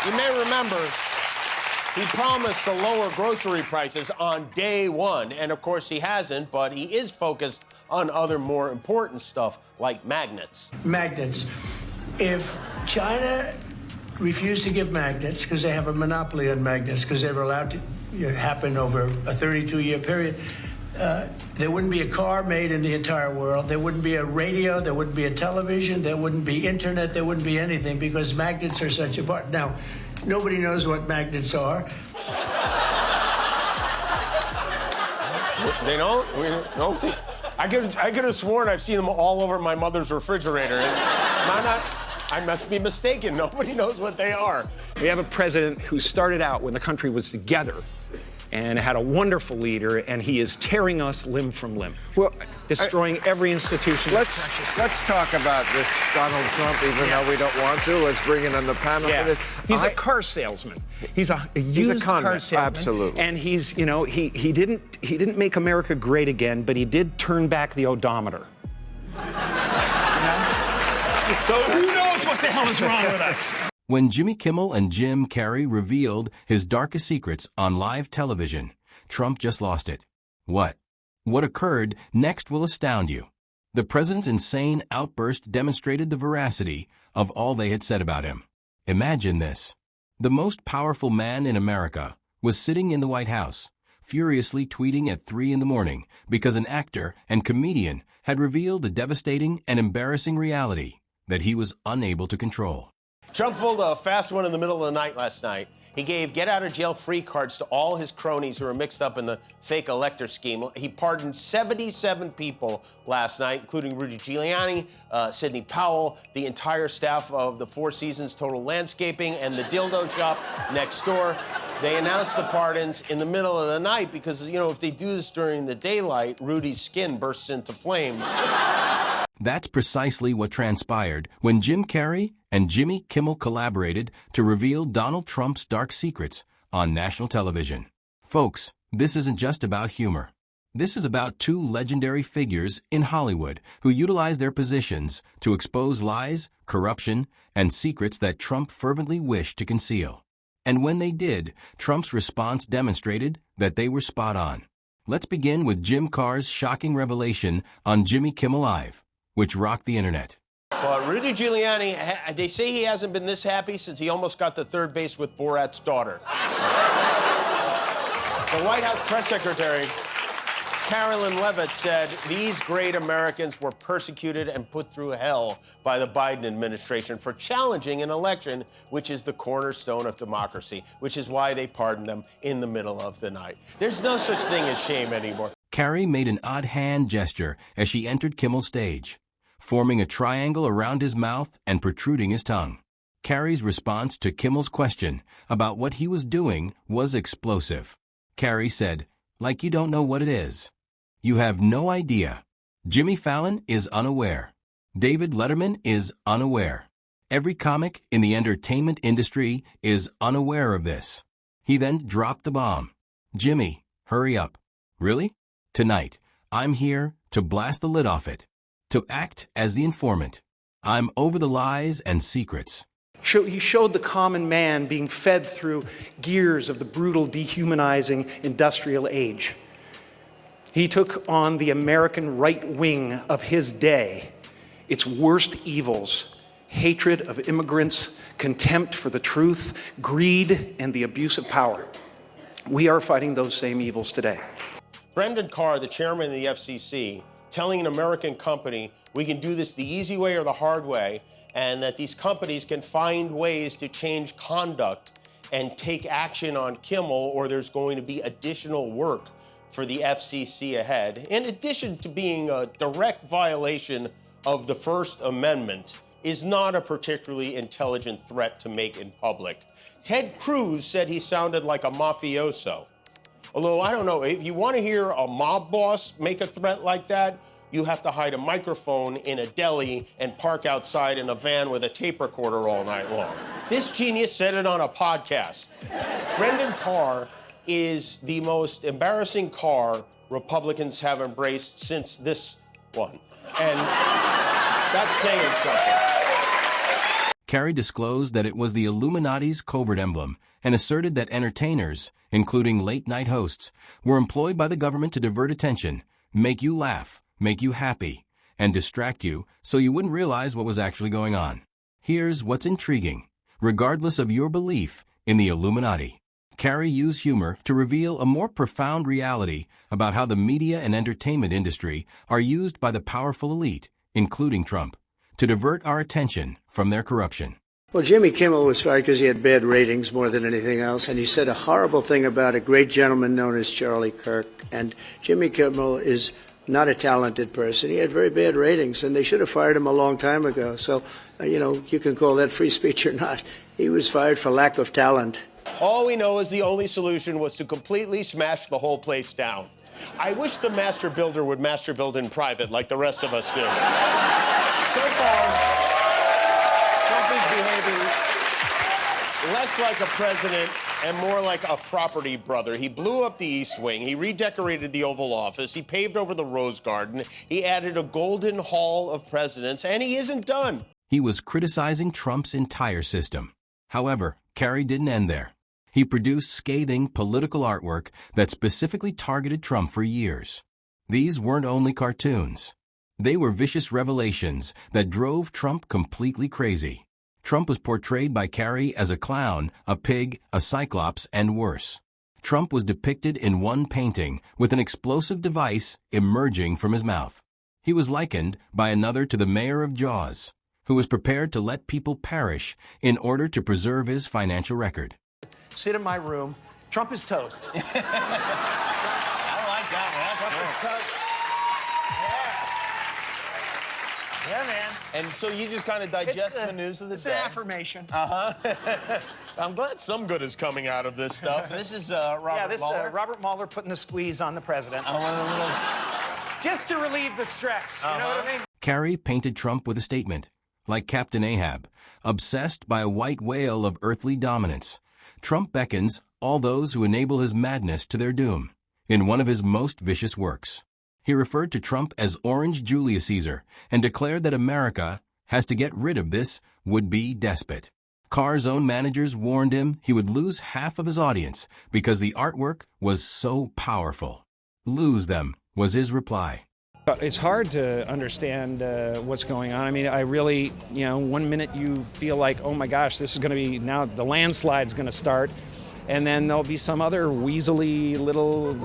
You may remember he promised to lower grocery prices on day one, and of course he hasn't, but he is focused on other more important stuff like magnets. Magnets. If China refused to give magnets because they have a monopoly on magnets because they were allowed to happen over a 32-year period, there wouldn't be a car made in the entire world. There wouldn't be a radio. There wouldn't be a television. There wouldn't be internet. There wouldn't be anything because magnets are such a part. Now, nobody knows what magnets are. They don't? No. I could have sworn I've seen them all over my mother's refrigerator. And I must be mistaken. Nobody knows what they are. We have a president who started out when the country was together and had a wonderful leader, and he is tearing us limb from limb. Well, destroying every institution. Let's talk about this Donald Trump, even though we don't want to. Let's bring it on the panel for this. He's a car salesman. He's a used car salesman. Absolutely. And he's, you know, he didn't make America great again, but he did turn back the odometer. So who knows what the hell is wrong with us? When Jimmy Kimmel and Jim Carrey revealed his darkest secrets on live television, Trump just lost it. What occurred next will astound you. The president's insane outburst demonstrated the veracity of all they had said about him. Imagine this. The most powerful man in America was sitting in the White House, furiously tweeting at 3 in the morning because an actor and comedian had revealed the devastating and embarrassing reality that he was unable to control. Trump pulled a fast one in the middle of the night last night. He gave get-out-of-jail-free cards to all his cronies who were mixed up in the fake elector scheme. He pardoned 77 people last night, including Rudy Giuliani, Sidney Powell, the entire staff of the Four Seasons Total Landscaping, and the dildo shop next door. They announced the pardons in the middle of the night because, you know, if they do this during the daylight, Rudy's skin bursts into flames. That's precisely what transpired when Jim Carrey and Jimmy Kimmel collaborated to reveal Donald Trump's dark secrets on national television. Folks, this isn't just about humor. This is about two legendary figures in Hollywood who utilize their positions to expose lies, corruption, and secrets that Trump fervently wished to conceal. And when they did, Trump's response demonstrated that they were spot on. Let's begin with Jim Carrey's shocking revelation on Jimmy Kimmel Live, which rocked the internet. Well, Rudy Giuliani, they say he hasn't been this happy since he almost got to third base with Borat's daughter. The White House press secretary, Carolyn Leavitt, said these great Americans were persecuted and put through hell by the Biden administration for challenging an election, which is the cornerstone of democracy, which is why they pardoned them in the middle of the night. There's no such thing as shame anymore. Carrey made an odd hand gesture as she entered Kimmel's stage, forming a triangle around his mouth and protruding his tongue. Carrey's response to Kimmel's question about what he was doing was explosive. Carrey said, "Like you don't know what it is. You have no idea. Jimmy Fallon is unaware. David Letterman is unaware. Every comic in the entertainment industry is unaware of this." He then dropped the bomb. "Jimmy, hurry up. Really? Tonight, I'm here to blast the lid off it, to act as the informant. I'm over the lies and secrets." He showed the common man being fed through gears of the brutal, dehumanizing industrial age. He took on the American right wing of his day, its worst evils: hatred of immigrants, contempt for the truth, greed, and the abuse of power. We are fighting those same evils today. Brendan Carr, the chairman of the FCC, telling an American company, we can do this the easy way or the hard way, and that these companies can find ways to change conduct and take action on Kimmel, or there's going to be additional work for the FCC ahead. In addition to being a direct violation of the First Amendment, is not a particularly intelligent threat to make in public. Ted Cruz said he sounded like a mafioso. Although, I don't know, if you want to hear a mob boss make a threat like that, you have to hide a microphone in a deli and park outside in a van with a tape recorder all night long. This genius said it on a podcast. Brendan Carr is the most embarrassing car Republicans have embraced since this one. And that's saying something. Carrey disclosed that it was the Illuminati's covert emblem and asserted that entertainers, including late-night hosts, were employed by the government to divert attention, make you laugh, make you happy, and distract you so you wouldn't realize what was actually going on. Here's what's intriguing. Regardless of your belief in the Illuminati, Carrey used humor to reveal a more profound reality about how the media and entertainment industry are used by the powerful elite, including Trump, to divert our attention from their corruption. Well, Jimmy Kimmel was fired because he had bad ratings more than anything else, and he said a horrible thing about a great gentleman known as Charlie Kirk. And Jimmy Kimmel is not a talented person. He had very bad ratings, and they should have fired him a long time ago. So, you can call that free speech or not. He was fired for lack of talent. All we know is the only solution was to completely smash the whole place down. I wish the master builder would master build in private like the rest of us do. So far, Trump is behaving less like a president and more like a property brother. He blew up the East Wing. He redecorated the Oval Office. He paved over the Rose Garden. He added a golden hall of presidents, and he isn't done. He was criticizing Trump's entire system. However, Carrey didn't end there. He produced scathing political artwork that specifically targeted Trump for years. These weren't only cartoons. They were vicious revelations that drove Trump completely crazy. Trump was portrayed by Carrey as a clown, a pig, a cyclops, and worse. Trump was depicted in one painting with an explosive device emerging from his mouth. He was likened by another to the mayor of Jaws, who was prepared to let people perish in order to preserve his financial record. Sit in my room. Trump is toast. I like that one. Trump is toast. Yeah, man. And so you just kind of digest the news of the it's day. an affirmation. I'm glad some good is coming out of this stuff. This is Robert Mueller. Robert Mueller putting the squeeze on the president. I want a little... Just to relieve the stress. You know what I mean? Carrey painted Trump with a statement. Like Captain Ahab, obsessed by a white whale of earthly dominance, Trump beckons all those who enable his madness to their doom in one of his most vicious works. He referred to Trump as Orange Julius Caesar and declared that America has to get rid of this would-be despot. Carr's own managers warned him he would lose half of his audience because the artwork was so powerful. Lose them, was his reply. It's hard to understand what's going on. I mean, I really, one minute you feel like, oh my gosh, this is going to be, now the landslide's going to start. And then there'll be some other weaselly little,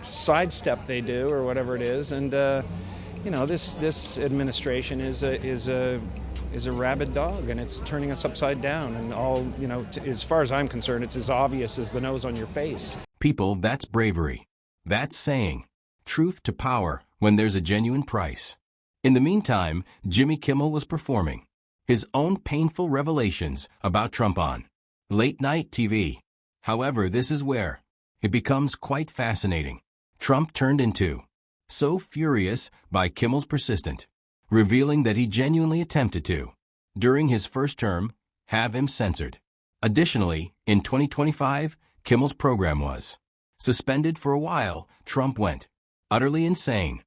sidestep they do or whatever it is. And, this administration is a rabid dog, and it's turning us upside down. And all, as far as I'm concerned, it's as obvious as the nose on your face. People, that's bravery. That's saying truth to power when there's a genuine price. In the meantime, Jimmy Kimmel was performing his own painful revelations about Trump on late-night TV. However, this is where it becomes quite fascinating. Trump turned into so furious by Kimmel's persistent, revealing that he genuinely attempted to, during his first term, have him censored. Additionally, in 2025, Kimmel's program was suspended for a while. Trump went utterly insane.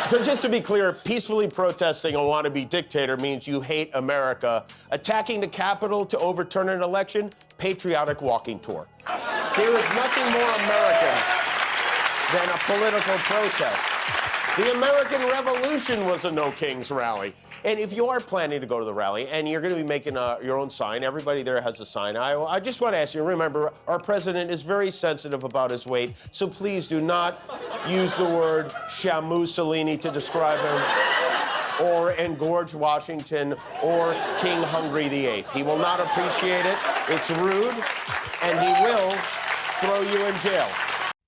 So just to be clear, peacefully protesting a wannabe dictator means you hate America. Attacking the Capitol to overturn an election, patriotic walking tour. There is nothing more American than a political protest. The American Revolution was a No Kings rally. And if you are planning to go to the rally and you're going to be making your own sign, everybody there has a sign. I just want to ask you, remember, our president is very sensitive about his weight, so please do not use the word Shamussolini to describe him, or engorge Washington, or King Hungry VIII. He will not appreciate it. It's rude, and he will throw you in jail.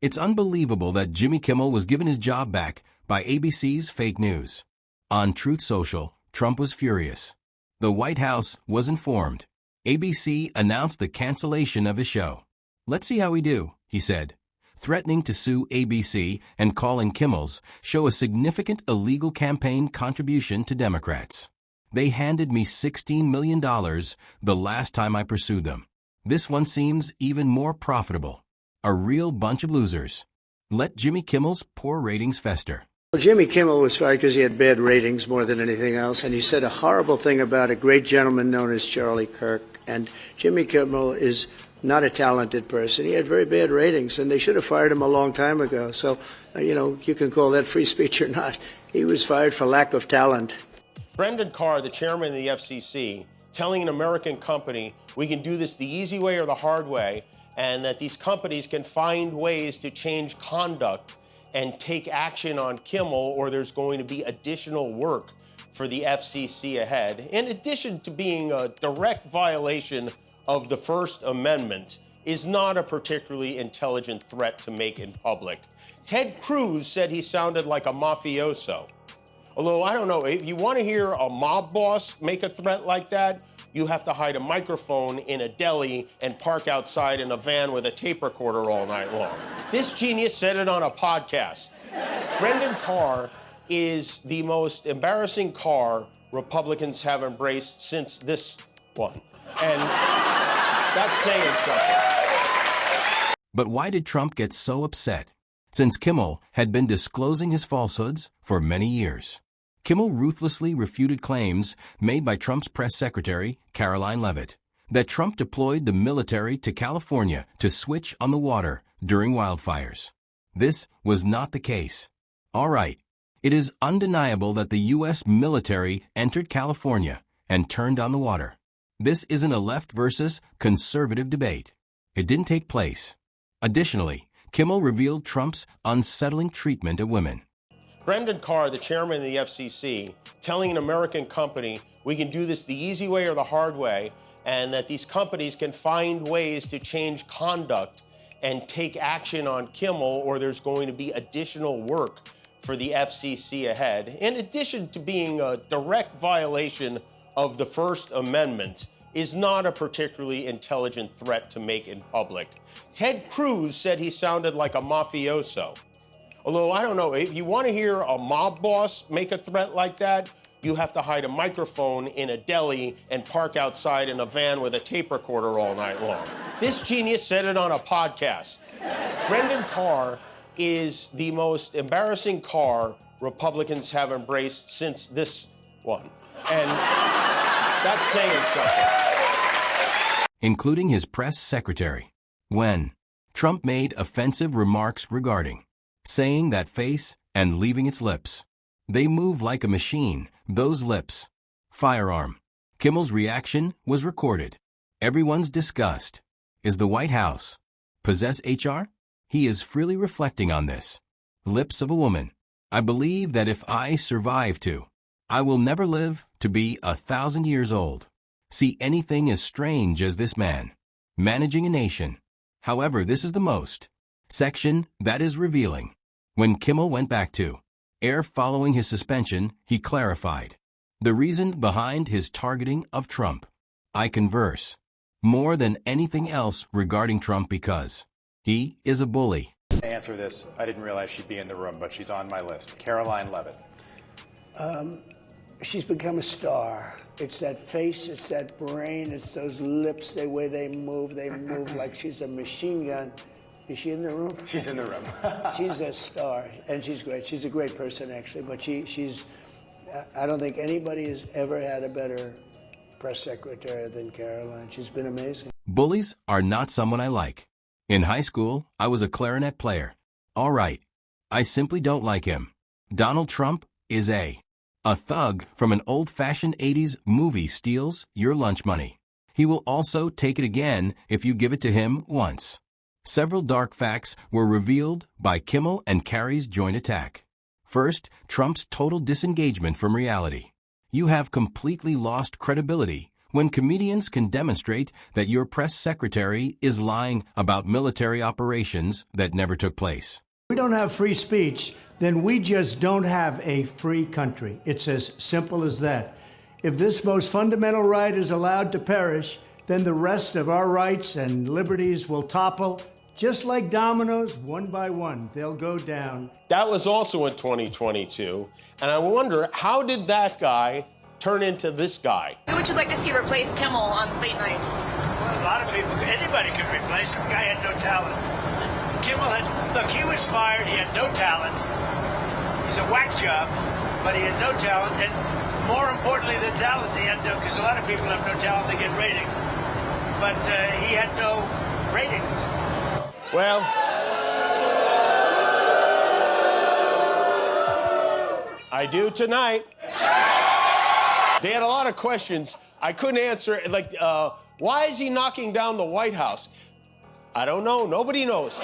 It's unbelievable that Jimmy Kimmel was given his job back by ABC's fake news. On Truth Social, Trump was furious. The White House was informed. ABC announced the cancellation of his show. Let's see how we do, he said, threatening to sue ABC and calling Kimmel's show a significant illegal campaign contribution to Democrats. They handed me $16 million the last time I pursued them. This one seems even more profitable. A real bunch of losers. Let Jimmy Kimmel's poor ratings fester. Well, Jimmy Kimmel was fired because he had bad ratings more than anything else, and he said a horrible thing about a great gentleman known as Charlie Kirk. And Jimmy Kimmel is not a talented person. He had very bad ratings, and they should have fired him a long time ago. So, you can call that free speech or not. He was fired for lack of talent. Brendan Carr, the chairman of the FCC, telling an American company, we can do this the easy way or the hard way, and that these companies can find ways to change conduct and take action on Kimmel, or there's going to be additional work for the FCC ahead. In addition to being a direct violation of the First Amendment, is not a particularly intelligent threat to make in public. Ted Cruz said he sounded like a mafioso. Although, I don't know, if you want to hear a mob boss make a threat like that, you have to hide a microphone in a deli and park outside in a van with a tape recorder all night long. This genius said it on a podcast. Brendan Carr is the most embarrassing car Republicans have embraced since this one. And that's saying something. But why did Trump get so upset? Since Kimmel had been disclosing his falsehoods for many years. Kimmel ruthlessly refuted claims made by Trump's press secretary, Caroline Leavitt, that Trump deployed the military to California to switch on the water during wildfires. This was not the case. All right, it is undeniable that the U.S. military entered California and turned on the water. This isn't a left versus conservative debate. It didn't take place. Additionally, Kimmel revealed Trump's unsettling treatment of women. Brendan Carr, the chairman of the FCC, telling an American company, we can do this the easy way or the hard way, and that these companies can find ways to change conduct and take action on Kimmel, or there's going to be additional work for the FCC ahead. In addition to being a direct violation of the First Amendment, is not a particularly intelligent threat to make in public. Ted Cruz said he sounded like a mafioso. Although, I don't know, if you want to hear a mob boss make a threat like that, you have to hide a microphone in a deli and park outside in a van with a tape recorder all night long. This genius said it on a podcast. Brendan Carr is the most embarrassing car Republicans have embraced since this one. And that's saying something. Including his press secretary, when Trump made offensive remarks regarding saying that face and leaving its lips. They move like a machine, those lips. Firearm. Kimmel's reaction was recorded. Everyone's disgust. Is the White House possess HR? He is freely reflecting on this. Lips of a woman. I believe that if I survive to, I will never live to be 1,000 years old. See anything as strange as this man. Managing a nation. However, this is the most section that is revealing. When Kimmel went back to air following his suspension, he clarified the reason behind his targeting of Trump. I converse more than anything else regarding Trump because he is a bully. To answer this, I didn't realize she'd be in the room, but she's on my list. Caroline Leavitt. She's become a star. It's that face, it's that brain, it's those lips, the way they move like she's a machine gun. Is she in the room? She's in the room. She's a star, and she's great. She's a great person, actually, but she's, I don't think anybody has ever had a better press secretary than Caroline. She's been amazing. Bullies are not someone I like. In high school, I was a clarinet player. All right. I simply don't like him. Donald Trump is a thug from an old-fashioned 80s movie steals your lunch money. He will also take it again if you give it to him once. Several dark facts were revealed by Kimmel and Carrey's joint attack. First, Trump's total disengagement from reality. You have completely lost credibility when comedians can demonstrate that your press secretary is lying about military operations that never took place. We don't have free speech, then we just don't have a free country. It's as simple as that. If this most fundamental right is allowed to perish, then the rest of our rights and liberties will topple. Just like dominoes, one by one, they'll go down. That was also in 2022. And I wonder, how did that guy turn into this guy? Who would you like to see replace Kimmel on late night? Well, a lot of people, anybody could replace him. The guy had no talent. Kimmel had, look, he was fired, he had no talent. He's a whack job, but he had no talent, and more importantly than talent, he had no, because a lot of people have no talent, they get ratings, but he had no ratings. Well, I do tonight. They had a lot of questions. I couldn't answer, like, why is he knocking down the White House? I don't know. Nobody knows.